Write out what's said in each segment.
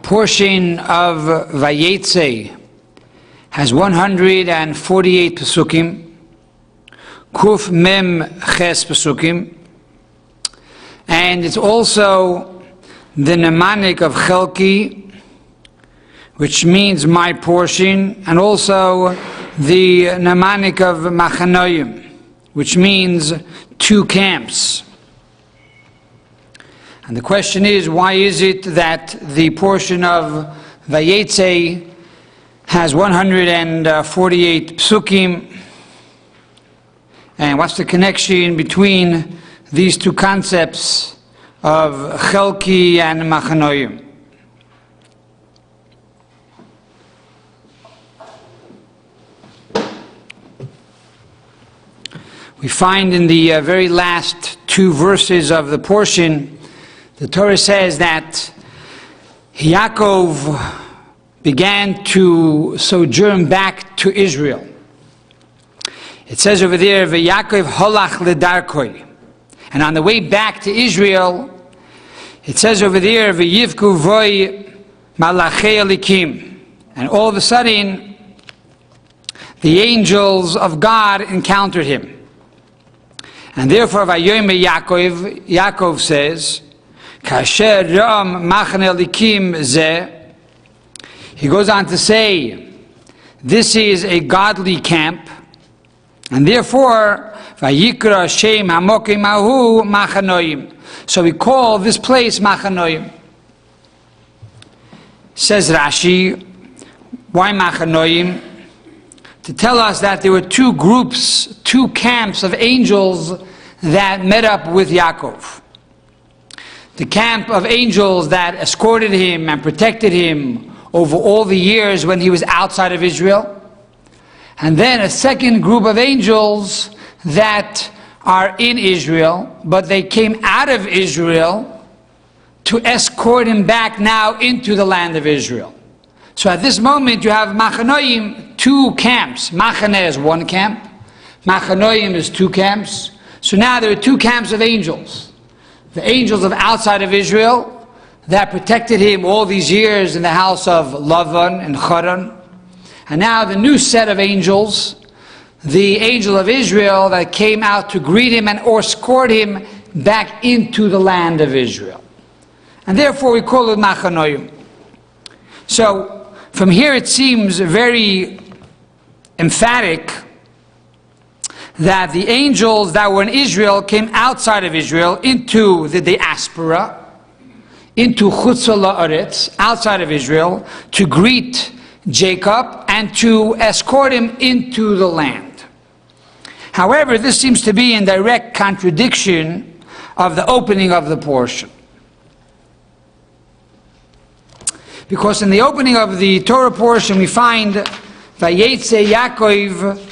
portion of Vayeitzei has 148 pasukim, kuf mem ches pasukim, and it's also the mnemonic of chelki, which means my portion, and also the mnemonic of machanayim, which means two camps. And the question is, why is it that the portion of Vayeitzei has 148 psukim? And what's the connection between these two concepts of chelki and machanayim? We find in the very last two verses of the portion, the Torah says that Yaakov began to sojourn back to Israel. It says over there, "V'Yaakov holach ledarkoi," and on the way back to Israel, it says over there, "V'yivku voi malachei elikim," and all of a sudden, the angels of God encountered him. And therefore, Vayomer Yaakov, Yaakov says, Kasher ram machanayim elikim zeh. He goes on to say, this is a godly camp, and therefore, Vayikra Shem hamokim ahu machanayim. So we call this place machanayim. Says Rashi, why machanayim? To tell us that there were two groups, two camps of angels that met up with Yaakov. The camp of angels that escorted him and protected him over all the years when he was outside of Israel. And then a second group of angels that are in Israel, but they came out of Israel to escort him back now into the land of Israel. So at this moment you have machanayim, two camps. Machane is one camp, machanayim is two camps. So now there are two camps of angels. The angels of outside of Israel that protected him all these years in the house of Lavan and Haran. And now the new set of angels, the angel of Israel that came out to greet him and escort him back into the land of Israel. And therefore we call it machanayim. So from here it seems very emphatic that the angels that were in Israel came outside of Israel into the diaspora, into Chutz La'aretz, outside of Israel, to greet Jacob and to escort him into the land. However, this seems to be in direct contradiction of the opening of the portion. Because in the opening of the Torah portion we find Vayeitzei Yaakov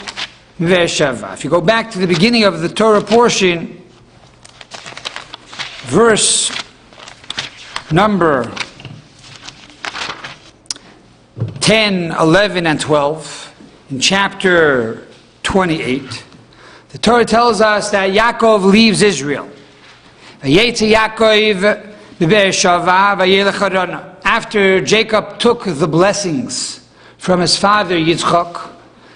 V'Shava. If you go back to the beginning of the Torah portion, verse number 10, 11, and 12, in chapter 28, the Torah tells us that Yaakov leaves Israel. Vayeitzei Yaakov V'Shava Vayelech Haran. After Jacob took the blessings from his father Yitzchak,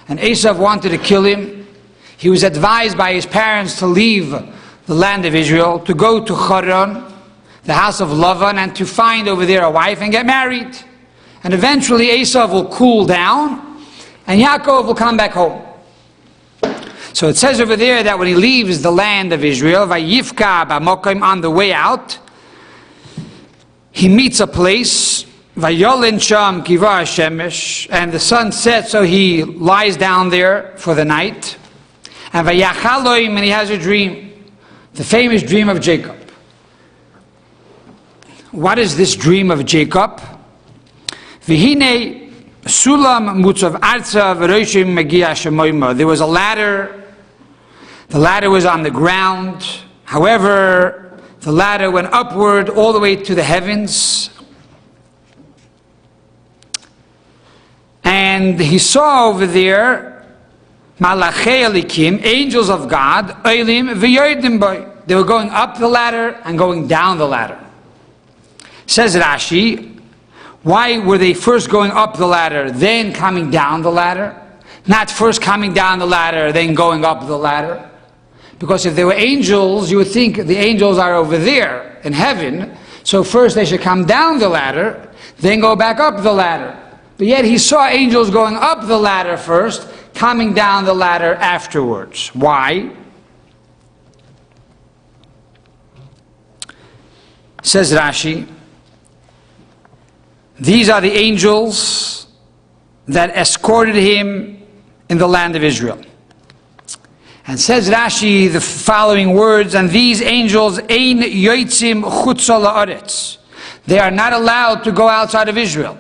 and Esau wanted to kill him, he was advised by his parents to leave the land of Israel, to go to Haran, the house of Lavan, and to find over there a wife and get married. And eventually Esau will cool down, and Yaakov will come back home. So it says over there that when he leaves the land of Israel, Vayifka b'mokim, on the way out, he meets a place, Vayolin sham kiva shemesh, and the sun sets, so he lies down there for the night. And Vayachaloim, and he has a dream, the famous dream of Jacob. What is this dream of Jacob? V'hine sulam mutzav arza v'roshim magia shemoima. There was a ladder. The ladder was on the ground. However, the ladder went upward all the way to the heavens. And he saw over there malachei elikim, angels of God, olim v'yodim boy. They were going up the ladder and going down the ladder. Says Rashi, Why were they first going up the ladder, then coming down the ladder? Not first coming down the ladder, then going up the ladder? Because if they were angels, you would think the angels are over there in heaven, so first they should come down the ladder, then go back up the ladder. But yet he saw angels going up the ladder first, coming down the ladder afterwards. Why? Says Rashi, these are the angels that escorted him in the land of Israel. And says Rashi the following words, and these angels, ein yoitzim chutza la'aretz. They are not allowed to go outside of Israel.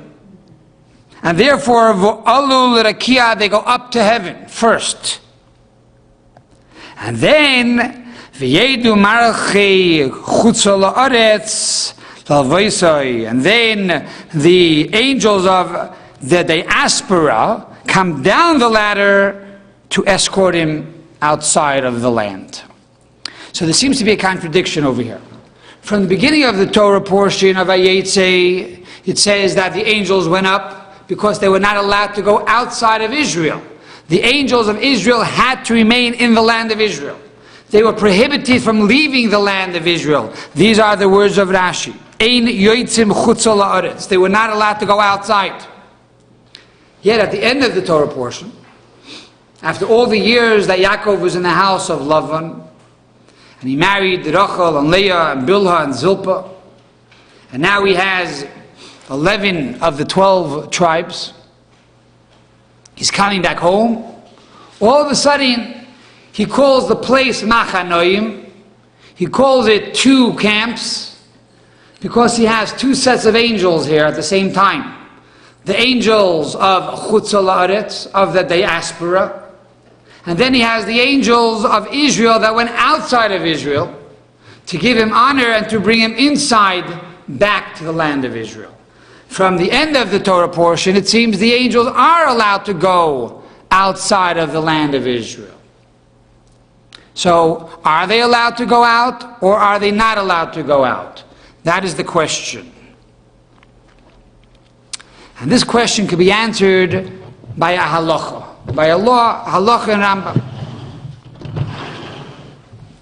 And therefore, v'alu l'rakia, they go up to heaven first. And then, v'yedu marchei chutza la'aretz l'Vayeitzei. And then the angels of the diaspora come down the ladder to escort him outside of the land. So there seems to be a contradiction over here. From the beginning of the Torah portion of Vayeitzei, it says that the angels went up because they were not allowed to go outside of Israel. The angels of Israel had to remain in the land of Israel. They were prohibited from leaving the land of Israel. These are the words of Rashi. Ein yoitzim chutza la'aretz. They were not allowed to go outside. Yet at the end of the Torah portion, after all the years that Yaakov was in the house of Lavan, and he married Rachel and Leah and Bilhah and Zilpah, and now he has 11 of the 12 tribes, he's coming back home. All of a sudden, he calls the place machanayim. He calls it 2 camps, because he has 2 sets of angels here at the same time. The angels of chutza la'aretz, of the diaspora, and then he has the angels of Israel that went outside of Israel to give him honor and to bring him inside back to the land of Israel. From the end of the Torah portion, it seems the angels are allowed to go outside of the land of Israel. So, are they allowed to go out, or are they not allowed to go out? That is the question. And this question can be answered by a halacha. By a law, halacha and Rambam.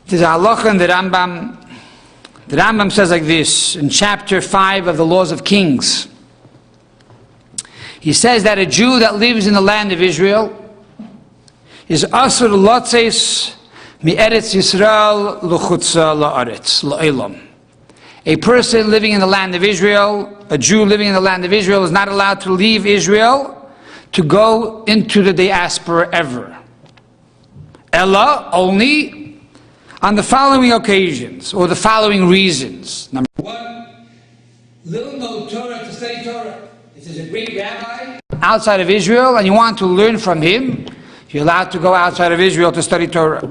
There's a halacha in the Rambam. The Rambam says like this, in chapter 5 of the Laws of Kings. He says that a Jew that lives in the land of Israel is asur lotzes mi'eretz Yisrael l'chutza la'aretz la'elam. A person living in the land of Israel, a Jew living in the land of Israel, is not allowed to leave Israel to go into the diaspora ever. Ella, only on the following occasions, or the following reasons. Number 1, little no Torah to study Torah. If there's a great rabbi outside of Israel and you want to learn from him, you're allowed to go outside of Israel to study Torah.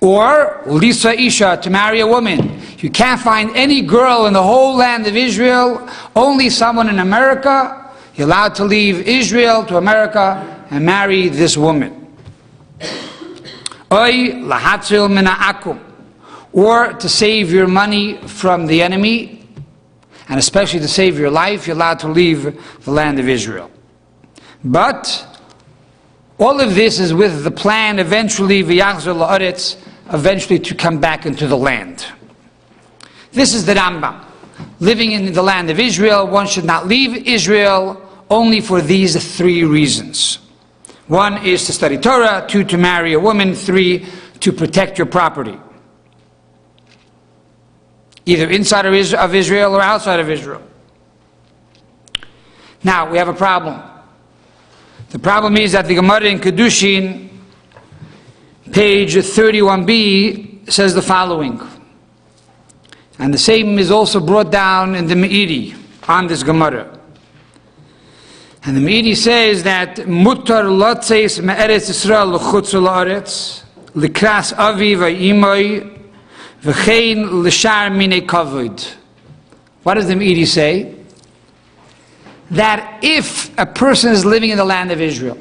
Or, Lisa Isha, to marry a woman. You can't find any girl in the whole land of Israel, only someone in America. You're allowed to leave Israel to America and marry this woman. Oy lahatzil min ha'akum, or to save your money from the enemy, and especially to save your life, you're allowed to leave the land of Israel. But all of this is with the plan eventually v'yachzor la'aretz, eventually to come back into the land. This is the Rambam. Living in the land of Israel, one should not leave Israel only for these 3 reasons. 1 is to study Torah, 2 to marry a woman, 3 to protect your property. Either inside of Israel or outside of Israel. Now, we have a problem. The problem is that the Gemara in Kedushin, page 31b, says the following. And the same is also brought down in the Meiri on this Gemara. And the Meiri says that mutar lotzeis me'eretz Yisrael l'chutz la'aretz l'kras avi v'imoi v'chein l'shar minei kavod. What does the Meiri say? That if a person is living in the land of Israel,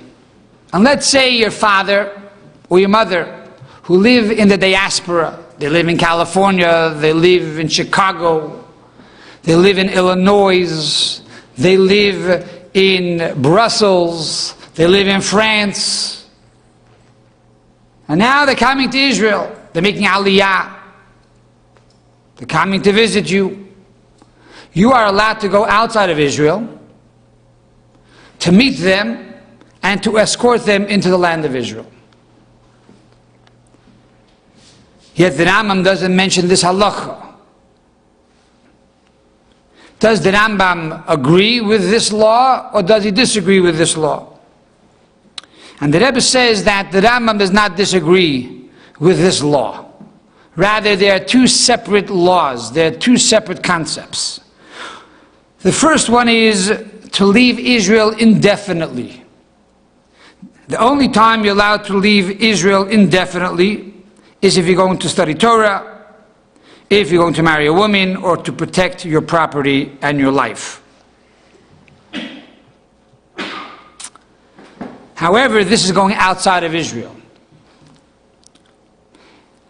and let's say your father or your mother who live in the diaspora, they live in California, they live in Chicago, they live in Illinois, they live in Brussels, they live in France. And now they're coming to Israel. They're making aliyah. They're coming to visit you. You are allowed to go outside of Israel to meet them and to escort them into the land of Israel. Yet the Rambam doesn't mention this halacha. Does the Rambam agree with this law, or does he disagree with this law? And the Rebbe says that the Rambam does not disagree with this law. Rather, there are two separate laws. There are two separate concepts. The first one is to leave Israel indefinitely. The only time you're allowed to leave Israel indefinitely is if you're going to study Torah, if you're going to marry a woman, or to protect your property and your life. However, this is going outside of Israel.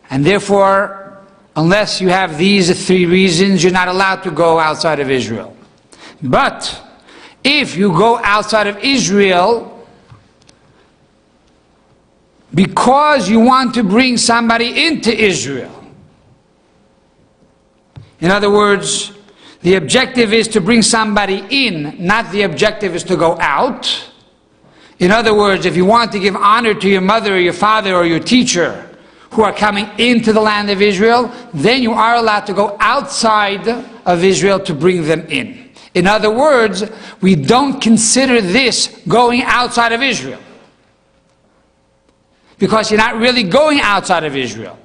And therefore, unless you have these three reasons, you're not allowed to go outside of Israel. But if you go outside of Israel because you want to bring somebody into Israel, in other words, the objective is to bring somebody in, not the objective is to go out. In other words, if you want to give honor to your mother or your father or your teacher who are coming into the land of Israel, then you are allowed to go outside of Israel to bring them in. In other words, we don't consider this going outside of Israel, because you're not really going outside of Israel.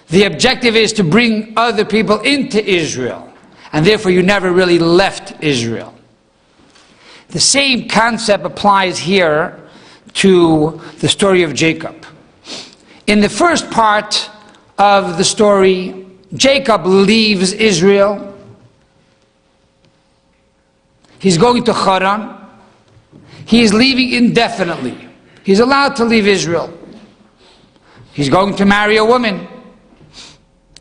The objective is to bring other people into Israel, and therefore you never really left Israel. The same concept applies here to the story of Jacob. In the first part of the story, Jacob leaves Israel. He's going to Haran. He is leaving indefinitely. He's allowed to leave Israel. He's going to marry a woman.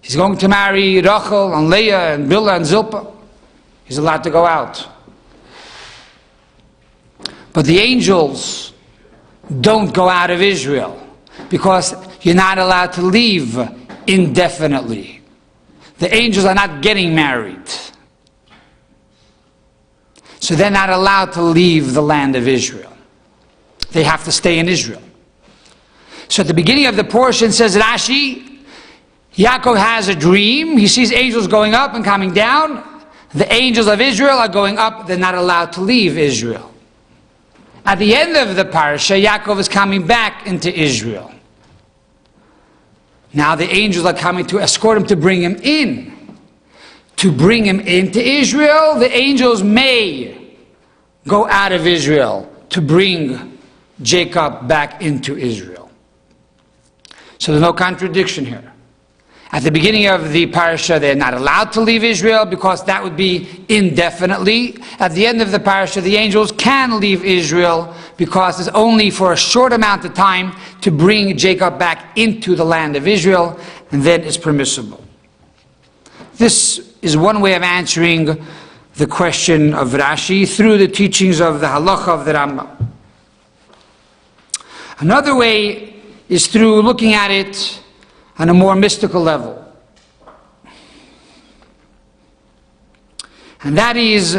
He's going to marry Rachel and Leah and Bilhah and Zilpah. He's allowed to go out. But the angels don't go out of Israel, because you're not allowed to leave indefinitely. The angels are not getting married. So they're not allowed to leave the land of Israel. They have to stay in Israel. So at the beginning of the portion says Rashi, Yaakov has a dream. He sees angels going up and coming down. The angels of Israel are going up. They're not allowed to leave Israel. At the end of the parsha, Yaakov is coming back into Israel. Now the angels are coming to escort him, to bring him in. To bring him into Israel, the angels may go out of Israel to bring Jacob back into Israel. So there's no contradiction here. At the beginning of the parsha, they're not allowed to leave Israel, because that would be indefinitely. At the end of the parsha, the angels can leave Israel, because it's only for a short amount of time to bring Jacob back into the land of Israel, and then it's permissible. This is one way of answering the question of Rashi through the teachings of the halacha of the Rambam. Another way is through looking at it on a more mystical level. And that is,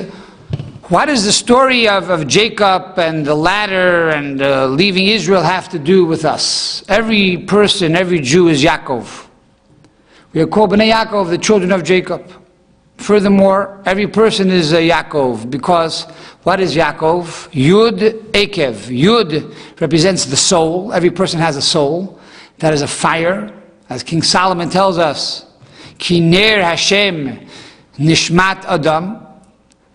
what does the story of Jacob and the ladder and leaving Israel have to do with us? Every person, every Jew is Yaakov. We are called Bnei Yaakov, the children of Jacob. Furthermore, every person is a Yaakov, because what is Yaakov? Yud Ekev. Yud represents the soul. Every person has a soul. That is a fire. As King Solomon tells us, Ki ner Hashem nishmat adam,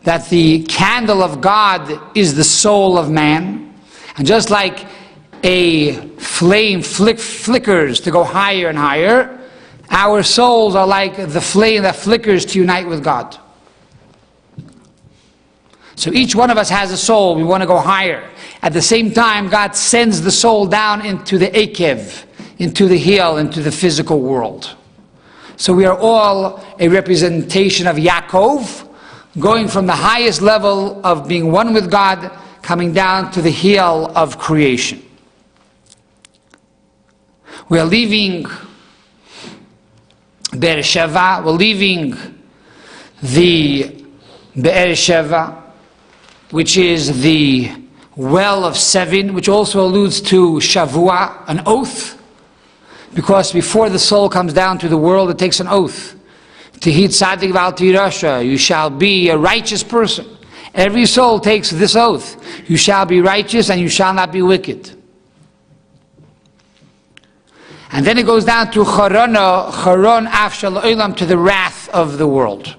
that the candle of God is the soul of man. And just like a flame flickers to go higher and higher, our souls are like the flame that flickers to unite with God. So each one of us has a soul. We want to go higher. At the same time, God sends the soul down into the Ekev, into the heel, into the physical world. So we are all a representation of Yaakov, going from the highest level of being one with God, coming down to the heel of creation. We are leaving Be'er Sheva, we're leaving the Be'er Sheva, which is the well of 7, which also alludes to Shavua, an oath, because before the soul comes down to the world, it takes an oath. Tihi tzaddik v'al tirasha, you shall be a righteous person. Every soul takes this oath. You shall be righteous and you shall not be wicked. And then it goes down to charon af shel olam, to the wrath of the world.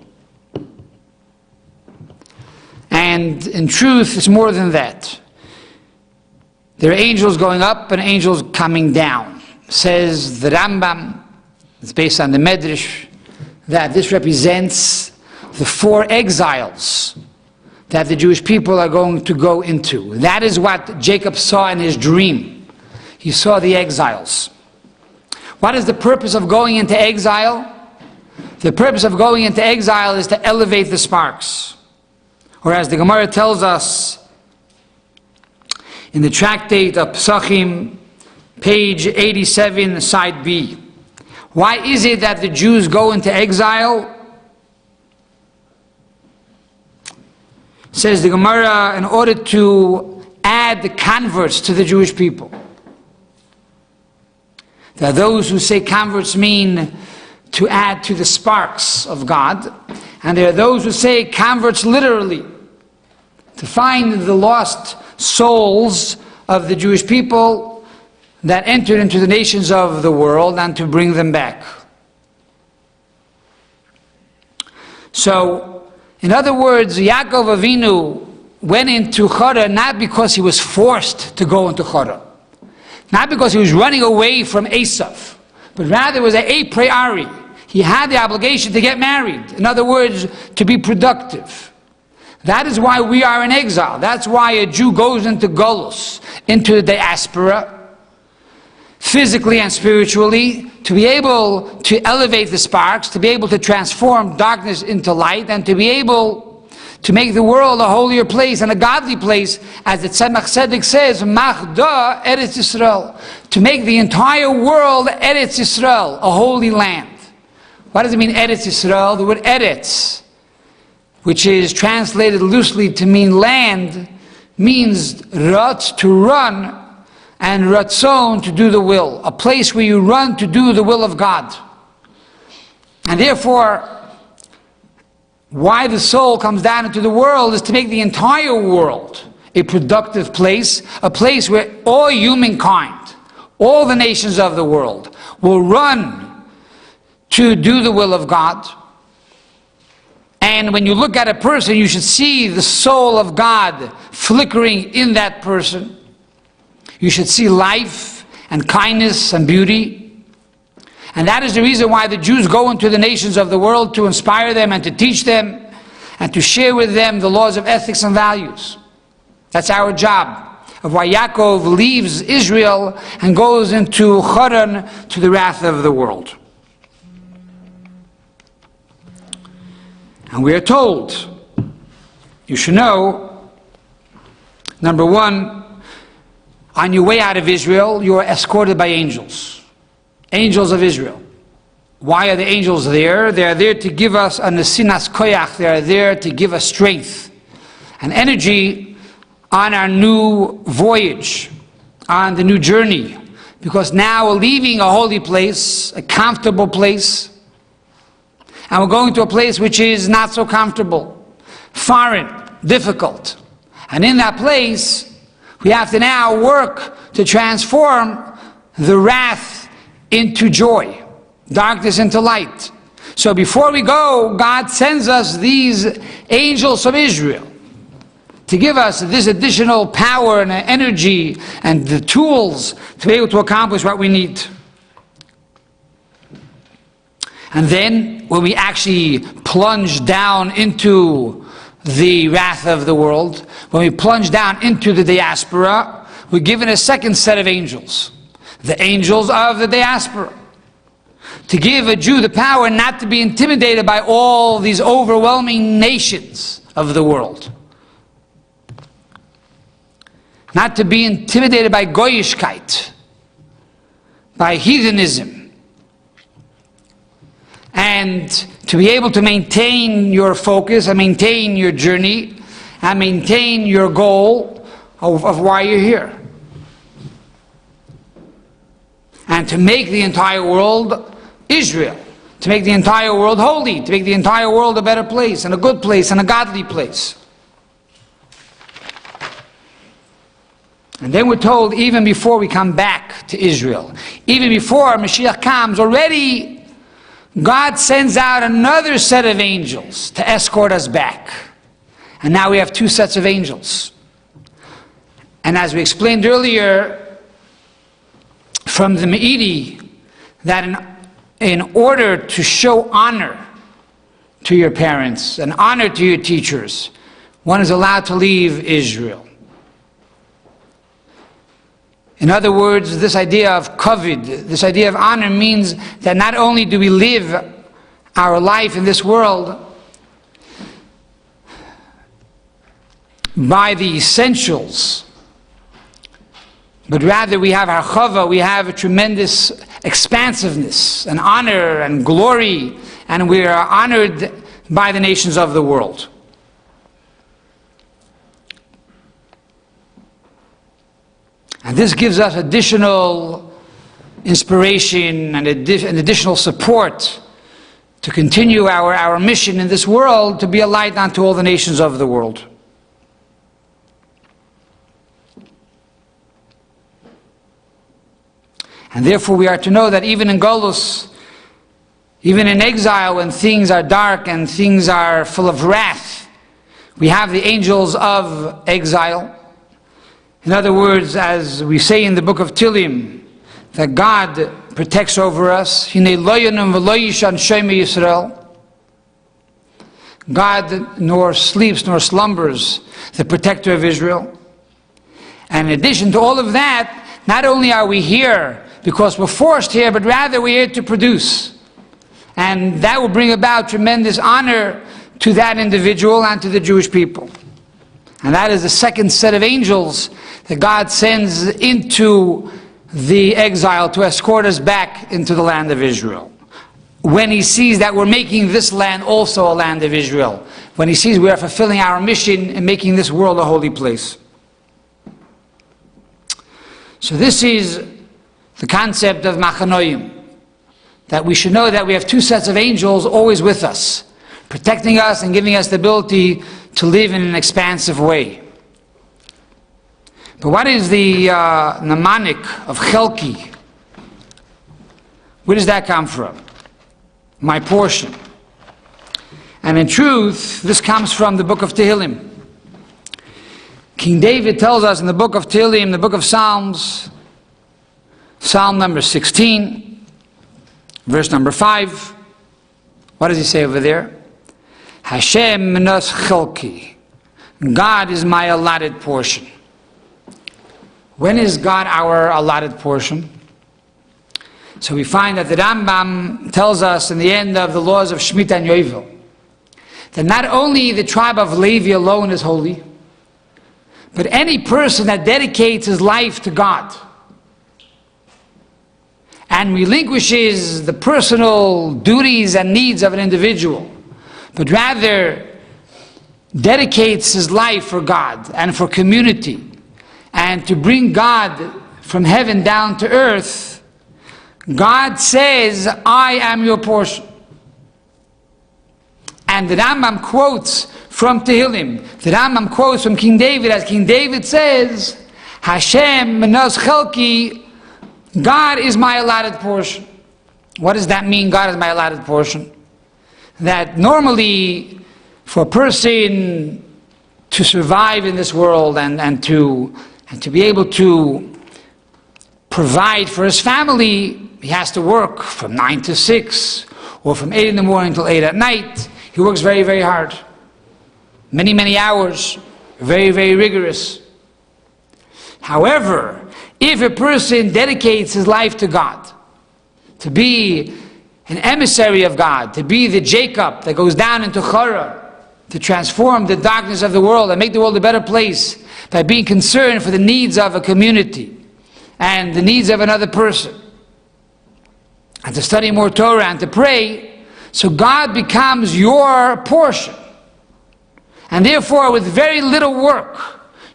And in truth, it's more than that. There are angels going up and angels coming down. Says the Rambam, it's based on the Medrash, that this represents the 4 exiles that the Jewish people are going to go into. That is what Jacob saw in his dream. He saw the exiles. What is the purpose of going into exile? The purpose of going into exile is to elevate the sparks. Or as the Gemara tells us in the tractate of Psukim, page 87, side B. Why is it that the Jews go into exile? Says the Gemara, in order to add the converts to the Jewish people. There are those who say converts mean to add to the sparks of God, and there are those who say converts literally, to find the lost souls of the Jewish people that entered into the nations of the world and to bring them back. So, in other words, Yaakov Avinu went into Haran not because he was forced to go into Haran, not because he was running away from Esav, but rather it was a priori. He had the obligation to get married. In other words, to be productive. That is why we are in exile. That's why a Jew goes into Golus, into the diaspora, physically and spiritually, to be able to elevate the sparks, to be able to transform darkness into light, and to be able to make the world a holier place and a godly place, as the Tzemach Tzedek says, Machda Eretz Yisrael, to make the entire world Eretz Yisrael, a holy land. What does it mean, Eretz Yisrael? The word Eretz, which is translated loosely to mean land, means Ratz, to run, and Ratzon, to do the will, a place where you run to do the will of God. And therefore, why the soul comes down into the world is to make the entire world a productive place, a place where all humankind, all the nations of the world, will run to do the will of God. And when you look at a person, you should see the soul of God flickering in that person. You should see life and kindness and beauty. And that is the reason why the Jews go into the nations of the world, to inspire them and to teach them and to share with them the laws of ethics and values. That's our job, of why Yaakov leaves Israel and goes into Haran, to the wrath of the world. And we are told, you should know, number one, on your way out of Israel, you are escorted by angels. Angels of Israel. Why are the angels there? They are there to give us a nesinas koyach. They are there to give us strength and energy on our new voyage, on the new journey. Because now we're leaving a holy place, a comfortable place, and we're going to a place which is not so comfortable, foreign, difficult. And in that place, we have to now work to transform the wrath into joy, darkness into light. So before we go, God sends us these angels of Israel to give us this additional power and energy and the tools to be able to accomplish what we need. And then when we actually plunge down into the wrath of the world, when we plunge down into the diaspora, we're given a second set of angels. The angels of the diaspora. to give a Jew the power not to be intimidated by all these overwhelming nations of the world. Not to be intimidated by goyishkeit, by heathenism, and to be able to maintain your focus and maintain your journey and maintain your goal of why you're here. And to make the entire world Israel, to make the entire world holy, to make the entire world a better place and a good place and a godly place. And then we're told, even before we come back to Israel, even before Mashiach comes, already God sends out another set of angels to escort us back. And now we have two sets of angels. And as we explained earlier from the Me'idi, that in order to show honor to your parents and honor to your teachers, one is allowed to leave Israel. In other words, this idea of kavod, this idea of honor, means that not only do we live our life in this world by the essentials, but rather we have our chava, we have a tremendous expansiveness and honor and glory, and we are honored by the nations of the world. And this gives us additional inspiration and additional support to continue our mission in this world, to be a light unto all the nations of the world. And therefore we are to know that even in Golus, even in exile, when things are dark and things are full of wrath, we have the angels of exile. In other words, as we say in the book of Tehillim, that God protects over us. Hinei lo yonum v'lo yishan shomei Yisrael. God nor sleeps nor slumbers, the protector of Israel. And in addition to all of that, not only are we here because we're forced here, but rather we're here to produce. And that will bring about tremendous honor to that individual and to the Jewish people. And that is the second set of angels that God sends into the exile to escort us back into the land of Israel. When He sees that we're making this land also a land of Israel. When He sees we are fulfilling our mission and making this world a holy place. So this is the concept of machanayim. That we should know that we have two sets of angels always with us, protecting us and giving us the ability to live in an expansive way. But what is the mnemonic of chelki? Where does that come from? My portion. And in truth, this comes from the book of Tehillim. King David tells us in the book of Tehillim, the book of Psalms, Psalm number 16, verse number 5. What does he say over there? Hashem menos chelki. God is my allotted portion. When is God our allotted portion? So we find that the Rambam tells us in the end of the laws of Shemitah and Yovel that not only the tribe of Levi alone is holy, but any person that dedicates his life to God and relinquishes the personal duties and needs of an individual, but rather dedicates his life for God and for community and to bring God from heaven down to earth, God says, I am your portion. And the Rambam quotes from Tehillim, the Rambam quotes from King David, as King David says, Hashem menos chelki, God is my allotted portion. What does that mean, God is my allotted portion? That normally for a person to survive in this world and to be able to provide for his family, he has to work from 9 to 6 or from 8 in the morning till 8 at night. He works very, very hard. Many, many hours. Very, very rigorous. However, if a person dedicates his life to God, to be an emissary of God, to be the Jacob that goes down into Chara, to transform the darkness of the world and make the world a better place by being concerned for the needs of a community and the needs of another person, and to study more Torah and to pray, so God becomes your portion. And therefore, with very little work,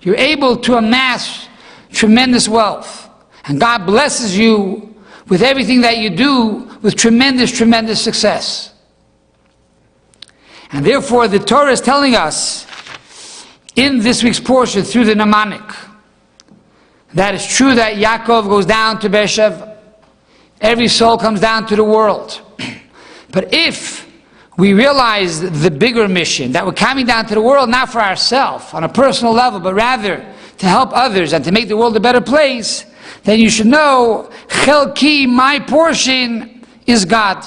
you're able to amass tremendous wealth. And God blesses you with everything that you do with tremendous, tremendous success. And therefore, the Torah is telling us in this week's portion through the mnemonic that it's true that Yaakov goes down to Beersheba. Every soul comes down to the world. But if we realize the bigger mission, that we're coming down to the world not for ourselves on a personal level, but rather to help others and to make the world a better place, then you should know, chelki, my portion, is God.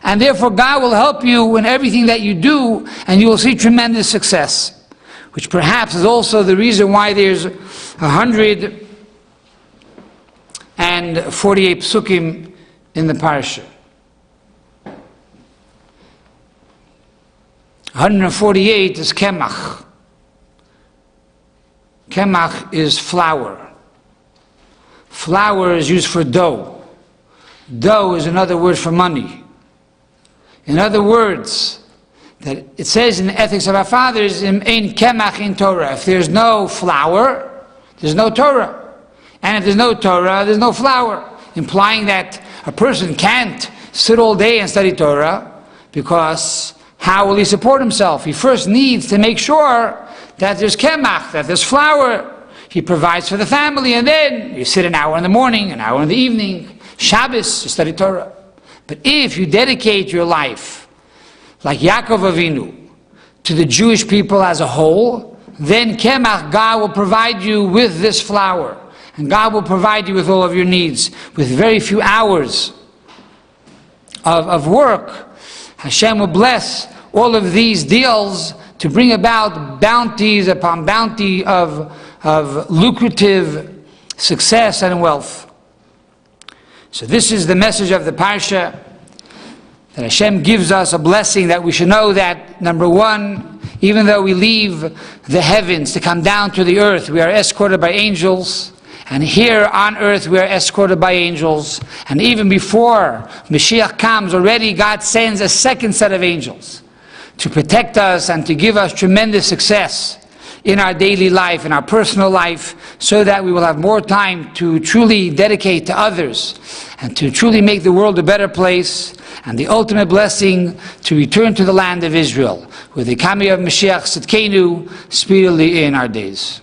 And therefore God will help you in everything that you do, and you will see tremendous success. Which perhaps is also the reason why there's 148 psukim in the Parsha. 148 is kemach. Kemach is flour. Flour is used for dough. Dough is another word for money. In other words, that it says in the ethics of our fathers, in kemach in Torah, if there's no flour, there's no Torah. And if there's no Torah, there's no flour. Implying that a person can't sit all day and study Torah, because how will he support himself? He first needs to make sure that there's kemach, that there's flour. He provides for the family, and then you sit an hour in the morning, an hour in the evening, Shabbos, you study Torah. But if you dedicate your life, like Yaakov Avinu, to the Jewish people as a whole, then kemach, God will provide you with this flour. And God will provide you with all of your needs. With very few hours of work, Hashem will bless all of these deals to bring about bounties upon bounty of lucrative success and wealth. So this is the message of the Parsha, that Hashem gives us a blessing, that we should know that, number one, even though we leave the heavens to come down to the earth, we are escorted by angels. And here on earth we are escorted by angels. And even before Mashiach comes, already God sends a second set of angels to protect us and to give us tremendous success in our daily life, in our personal life, so that we will have more time to truly dedicate to others and to truly make the world a better place, and the ultimate blessing to return to the land of Israel, with the coming of Mashiach Tzidkenu speedily in our days.